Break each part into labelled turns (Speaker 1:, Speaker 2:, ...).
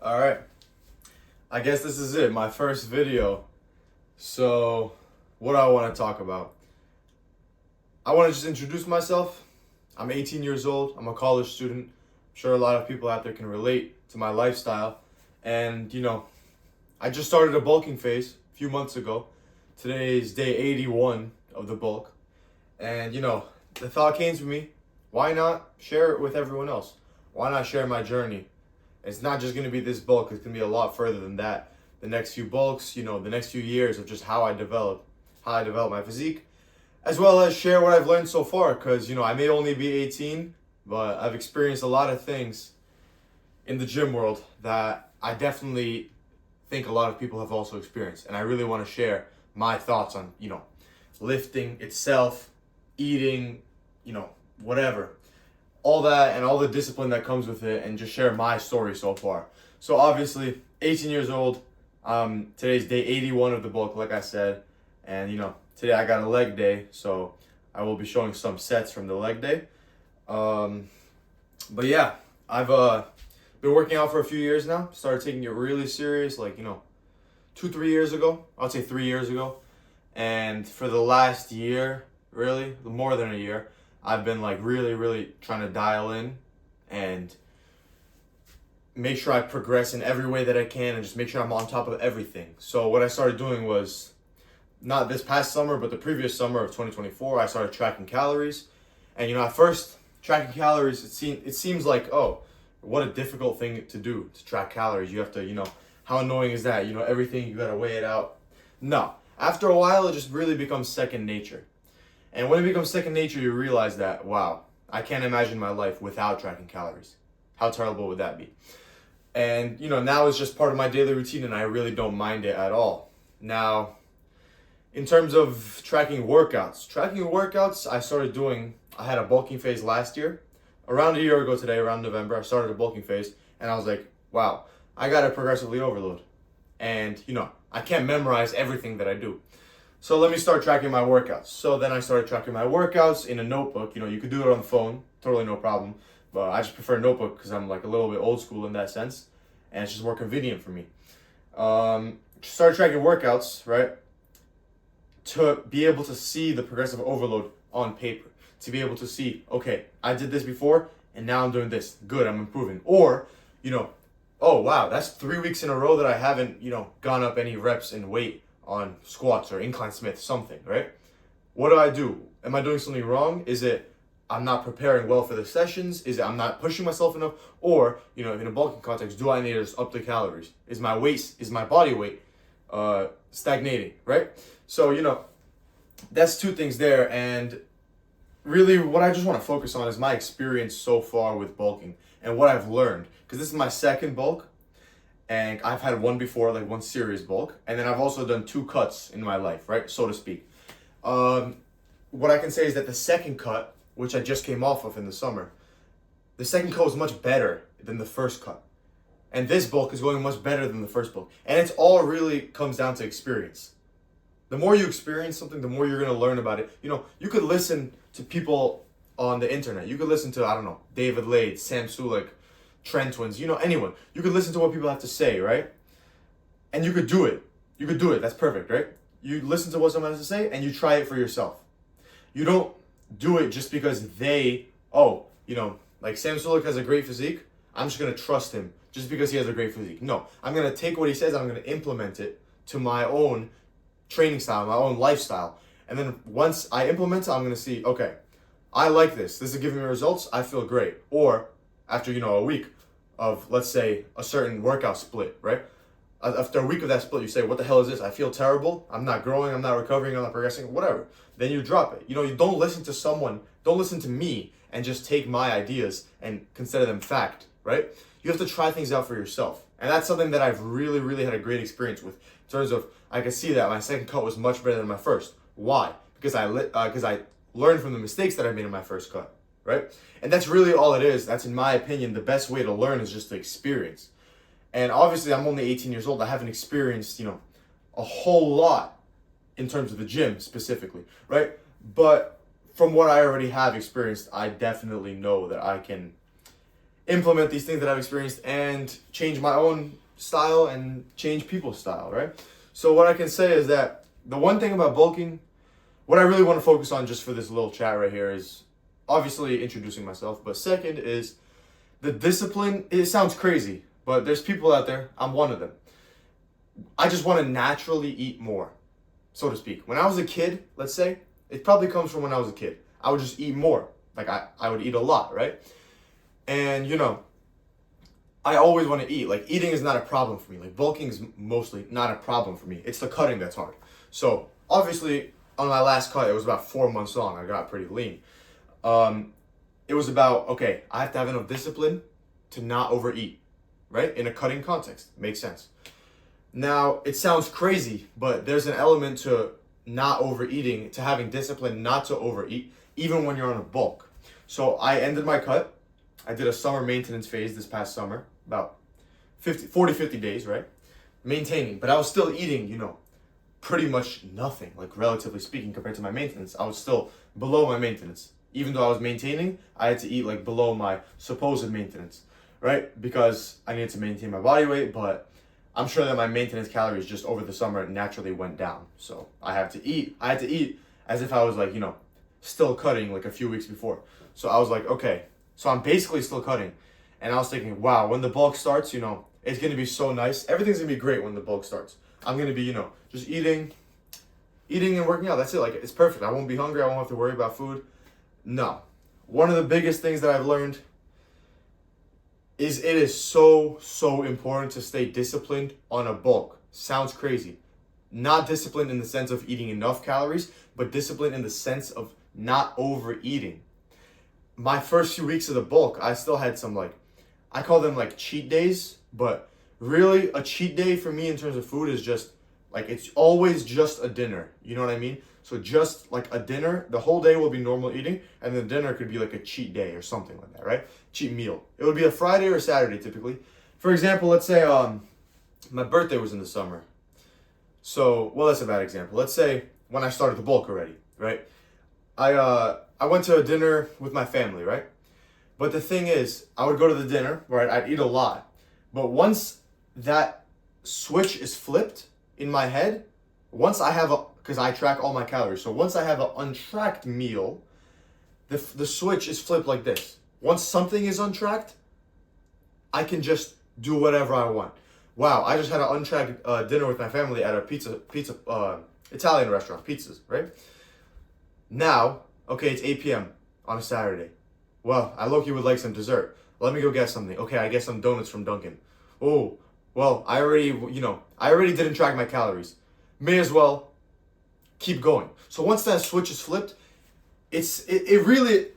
Speaker 1: Alright, I guess this is it, my first video. So, what do I want to talk about? I want to just introduce myself. I'm 18 years old, I'm a college student. I'm sure a lot of people out there can relate to my lifestyle. And, I just started a bulking phase a few months ago. Today is day 81 of the bulk. And, the thought came to me, why not share it with everyone else? Why not share my journey? It's not just going to be this bulk, it's going to be a lot further than that. The next few bulks, the next few years of just how I develop my physique, as well as share what I've learned so far, because, I may only be 18, but I've experienced a lot of things in the gym world that I definitely think a lot of people have also experienced. And I really want to share my thoughts on, lifting itself, eating, whatever. All that and all the discipline that comes with it, and just share my story so far. So obviously, 18 years old, today's day 81 of the bulk, like I said, and today I got a leg day, so I will be showing some sets from the leg day. But yeah, I've been working out for a few years now. Started taking it really serious, 2-3 years ago. I'd say 3 years ago, and for the last year, really more than a year, I've been really trying to dial in and make sure I progress in every way that I can and just make sure I'm on top of everything. So what I started doing was, not this past summer, but the previous summer of 2024, I started tracking calories. And at first, tracking calories, it seems like, oh, what a difficult thing to do, to track calories. You have to, how annoying is that? Everything, you gotta weigh it out. No. After a while, it just really becomes second nature. And when it becomes second nature, you realize that, wow, I can't imagine my life without tracking calories. How terrible would that be? And, now it's just part of my daily routine, and I really don't mind it at all. Now, in terms of tracking workouts, I started doing, I had a bulking phase last year. Around a year ago today, around November, I started a bulking phase, and I was like, wow, I gotta progressively overload. And, I can't memorize everything that I do. So let me start tracking my workouts. So then I started tracking my workouts in a notebook. You could do it on the phone, totally no problem. But I just prefer a notebook because I'm a little bit old school in that sense. And it's just more convenient for me. Started tracking workouts, right? To be able to see the progressive overload on paper. To be able to see, okay, I did this before and now I'm doing this. Good, I'm improving. Or, oh wow, that's 3 weeks in a row that I haven't, gone up any reps in weight on squats or incline Smith, something, right? What do? Am I doing something wrong? Is it I'm not preparing well for the sessions? Is it I'm not pushing myself enough? Or, in a bulking context, do I need to just up the calories? Is my body weight stagnating, right? So, that's two things there. And really what I just want to focus on is my experience so far with bulking and what I've learned. Because this is my second bulk. And I've had one before, one serious bulk. And then I've also done 2 cuts in my life, right? So to speak. What I can say is that the second cut, which I just came off of in the summer, the second cut was much better than the first cut. And this bulk is going much better than the first bulk. And it's all really comes down to experience. The more you experience something, the more you're going to learn about it. You could listen to people on the internet. You could listen to, I don't know, David Lade, Sam Sulek, Trend Twins, anyone. You could listen to what people have to say, right? And you could do it. That's perfect, right? You listen to what someone has to say and you try it for yourself. You don't do it just because Sam Sulek has a great physique. I'm just going to trust him just because he has a great physique. No, I'm going to take what he says, I'm going to implement it to my own training style, my own lifestyle. And then once I implement it, I'm going to see, okay, I like this. This is giving me results. I feel great. Or after, a week of, let's say, a certain workout split, right? After a week of that split, you say, what the hell is this? I feel terrible. I'm not growing. I'm not recovering. I'm not progressing, whatever. Then you drop it. You don't listen to someone. Don't listen to me and just take my ideas and consider them fact, right? You have to try things out for yourself. And that's something that I've really had a great experience with. In terms of, I can see that my second cut was much better than my first. Why? Because I learned from the mistakes that I made in my first cut. Right? And that's really all it is. That's, in my opinion, the best way to learn is just to experience. And obviously, I'm only 18 years old. I haven't experienced, a whole lot in terms of the gym specifically, right? But from what I already have experienced, I definitely know that I can implement these things that I've experienced and change my own style and change people's style, right? So what I can say is that the one thing about bulking, what I really want to focus on just for this little chat right here is obviously introducing myself, but second is the discipline. It sounds crazy, but there's people out there, I'm one of them. I just want to naturally eat more, so to speak. When I was a kid, let's say, it probably comes from when I was a kid. I would just eat more. Like I would eat a lot, right? And I always want to eat. Like eating is not a problem for me. Like bulking is mostly not a problem for me. It's the cutting that's hard. So obviously on my last cut, it was about 4 months long. I got pretty lean. It was about, okay, I have to have enough discipline to not overeat, right? In a cutting context. Makes sense. Now, it sounds crazy, but there's an element to not overeating, to having discipline not to overeat, even when you're on a bulk. So I ended my cut. I did a summer maintenance phase this past summer, about 50 days, right? Maintaining, but I was still eating, pretty much nothing, like relatively speaking, compared to my maintenance. I was still below my maintenance. Even though I was maintaining, I had to eat like below my supposed maintenance, right? Because I needed to maintain my body weight, but I'm sure that my maintenance calories just over the summer naturally went down. So I had to eat as if I was like, still cutting like a few weeks before. So I was like, okay, so I'm basically still cutting. And I was thinking, wow, when the bulk starts, it's going to be so nice. Everything's going to be great when the bulk starts. I'm going to be, just eating and working out. That's it. Like, it's perfect. I won't be hungry. I won't have to worry about food. No. One of the biggest things that I've learned is it is so, so important to stay disciplined on a bulk. Sounds crazy. Not disciplined in the sense of eating enough calories, but disciplined in the sense of not overeating. My first few weeks of the bulk, I still had some I call them cheat days, but really a cheat day for me in terms of food is just it's always just a dinner. You know what I mean? So just like a dinner, the whole day will be normal eating, and the dinner could be like a cheat day or something like that, right? Cheat meal. It would be a Friday or Saturday typically. For example, let's say my birthday was in the summer. So, well, that's a bad example. Let's say when I started the bulk already, right? I went to a dinner with my family, right? But the thing is, I would go to the dinner, right? I'd eat a lot. But once that switch is flipped in my head, once I have because I track all my calories. So once I have an untracked meal, the switch is flipped like this. Once something is untracked, I can just do whatever I want. Wow, I just had an untracked dinner with my family at a pizza Italian restaurant, pizzas, right? Now, okay, it's 8 p.m. on a Saturday. Well, I low-key would like some dessert. Let me go get something. Okay, I get some donuts from Dunkin'. Oh, well, I already didn't track my calories. May as well keep going. So once that switch is flipped, it really,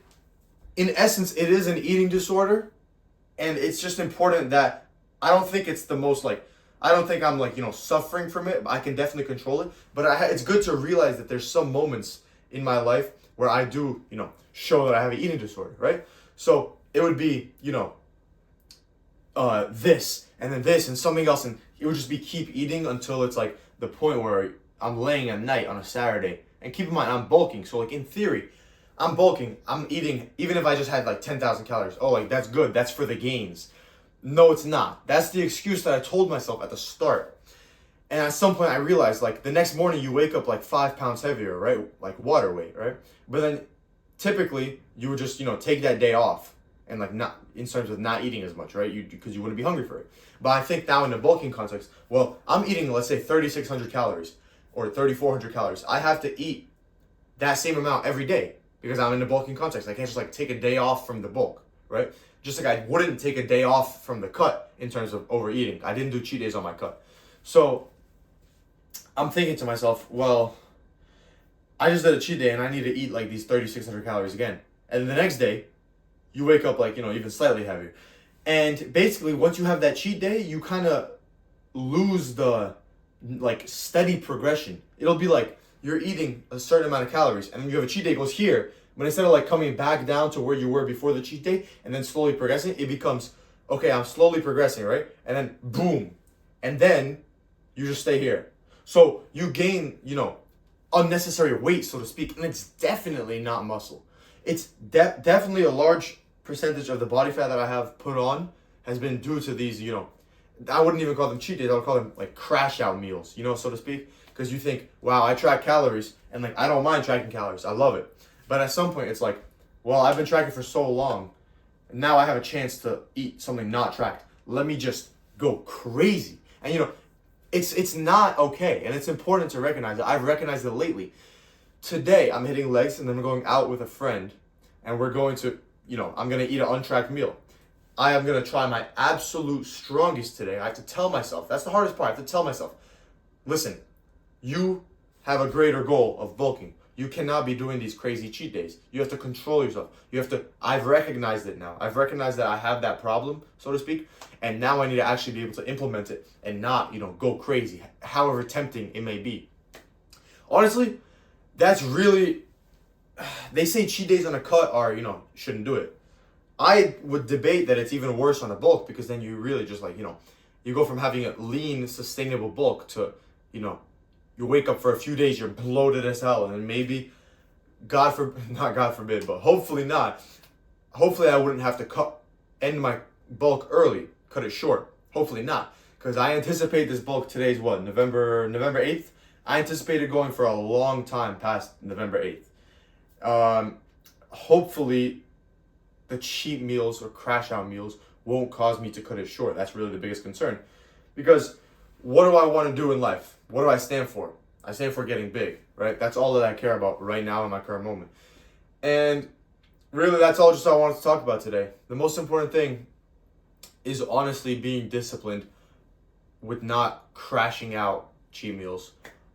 Speaker 1: in essence, it is an eating disorder, and it's just important that I don't think it's the most I don't think I'm suffering from it. I can definitely control it, but it's good to realize that there's some moments in my life where I do show that I have an eating disorder, right? So it would be this and then this and something else, and it would just be keep eating until it's the point where I'm laying at night on a Saturday. And keep in mind, I'm bulking, so in theory, I'm bulking, I'm eating, even if I just had 10,000 calories. Oh, that's good, that's for the gains. No, it's not. That's the excuse that I told myself at the start. And at some point I realized the next morning you wake up 5 pounds heavier, right? Like water weight, right? But then typically you would just, take that day off and not in terms of not eating as much, right? Because you wouldn't be hungry for it. But I think now in the bulking context, well, I'm eating, let's say 3,600 calories or 3,400 calories. I have to eat that same amount every day because I'm in the bulking context. I can't just take a day off from the bulk, right? Just like I wouldn't take a day off from the cut in terms of overeating. I didn't do cheat days on my cut. So I'm thinking to myself, well, I just did a cheat day and I need to eat these 3,600 calories again. And the next day, you wake up even slightly heavier. And basically, once you have that cheat day, you kind of lose the steady progression. It'll be you're eating a certain amount of calories and then you have a cheat day, it goes here. But instead of coming back down to where you were before the cheat day and then slowly progressing, it becomes, okay, I'm slowly progressing, right? And then boom. And then you just stay here. So you gain, unnecessary weight, so to speak. And it's definitely not muscle. It's definitely a large percentage of the body fat that I have put on has been due to these, I wouldn't even call them cheat days. I would call them like crash out meals, so to speak. Because you think, wow, I track calories, and like I don't mind tracking calories. I love it. But at some point, it's like, well, I've been tracking for so long. Now I have a chance to eat something not tracked. Let me just go crazy. And it's not okay. And it's important to recognize it. I've recognized it lately. Today, I'm hitting legs, and then I'm going out with a friend, and we're going to, I'm going to eat an untracked meal. I am going to try my absolute strongest today. I have to tell myself, that's the hardest part. I have to tell myself, listen, you have a greater goal of bulking. You cannot be doing these crazy cheat days. You have to control yourself. I've recognized it now. I've recognized that I have that problem, so to speak, and now I need to actually be able to implement it and not, go crazy, however tempting it may be. Honestly, that's really, they say cheat days on a cut are, shouldn't do it. I would debate that it's even worse on a bulk, because then you really just you go from having a lean, sustainable bulk to, you wake up for a few days, you're bloated as hell, and maybe, not God forbid, but hopefully not. Hopefully I wouldn't have to end my bulk early, cut it short. Hopefully not, because I anticipate this bulk, today's what, November 8th? I anticipated going for a long time past November 8th. Hopefully the cheat meals or crash out meals won't cause me to cut it short. That's really the biggest concern. Because what do I want to do in life? What do I stand for? I stand for getting big, right? That's all that I care about right now in my current moment. And really, that's all just I wanted to talk about today. The most important thing is honestly being disciplined with not crashing out cheat meals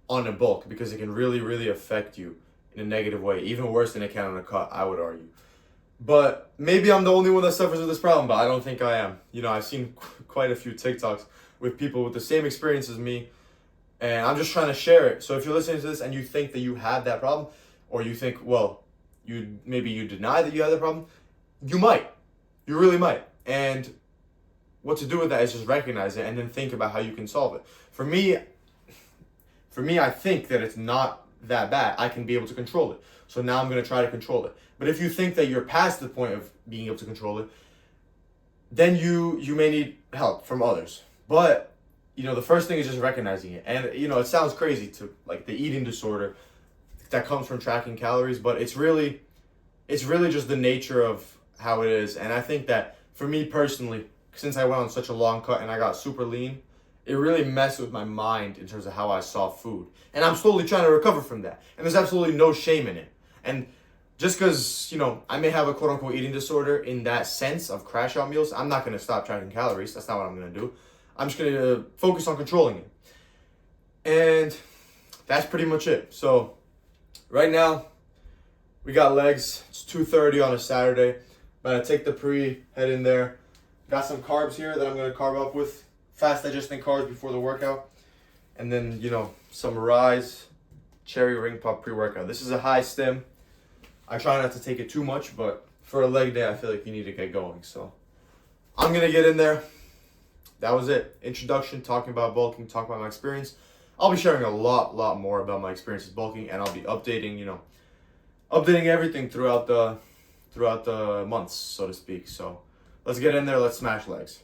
Speaker 1: on a bulk, because it can really, really affect you in a negative way, even worse than it can on a cut, I would argue. But maybe I'm the only one that suffers with this problem, but I don't think I am. I've seen quite a few TikToks with people with the same experience as me, and I'm just trying to share it. So if you're listening to this and you think that you have that problem, or you think, well, maybe you deny that you have that problem, you might. You really might. And what to do with that is just recognize it and then think about how you can solve it. For me, I think that it's not that bad. I can be able to control it. So now I'm going to try to control it. But if you think that you're past the point of being able to control it, then you may need help from others. But, the first thing is just recognizing it. And, it sounds crazy to, like, the eating disorder that comes from tracking calories, but it's really just the nature of how it is. And I think that for me personally, since I went on such a long cut and I got super lean, it really messed with my mind in terms of how I saw food. And I'm slowly trying to recover from that. And there's absolutely no shame in it. And just because, I may have a quote-unquote eating disorder in that sense of crash out meals, I'm not going to stop tracking calories. That's not what I'm going to do. I'm just going to focus on controlling it. And that's pretty much it. So right now, we got legs. It's 2:30 on a Saturday. I'm going to take the pre, head in there. Got some carbs here that I'm going to carb up with. Fast digesting carbs before the workout. And then, some Rise Cherry Ring Pop pre-workout. This is a high stim. I try not to take it too much, but for a leg day, I feel like you need to get going. So I'm going to get in there. That was it. Introduction, talking about bulking, talking about my experience. I'll be sharing a lot more about my experience with bulking, and I'll be updating, updating everything throughout the months, so to speak. So let's get in there. Let's smash legs.